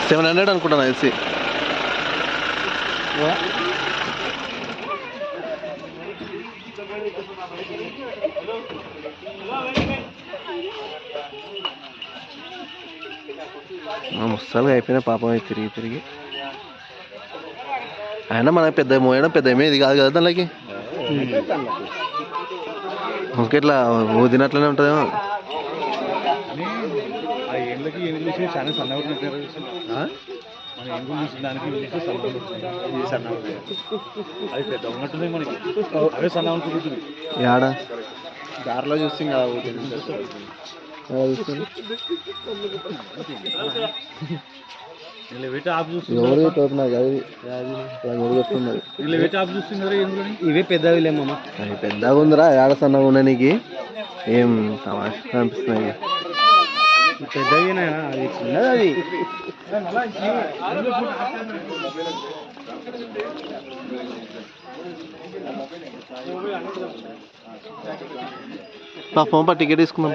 700 అనుకుంటాను తెలిసి. ముసలుగా అయిపోయినా పాపం అయితే తిరిగి తిరిగి. అయినా మనకి పెద్ద మోయడం పెద్ద ఏమేది కాదు కదా దానికి. ఇంకెట్లా ఊదినట్లనే ఉంటుందేమో. యాడ దారిలో చూస్తాం కదా ఇవే పెద్దవిలేమమ్మా. అవి పెద్దగా ఉందిరా, ఏడ సన్నగా ఉన్నాయి నీకు. ఏం తమాషా అనిపిస్తున్నాయి. పెద్దవినా అది చిన్నది. అది ఫోన్ టికెట్ తీసుకుందాం.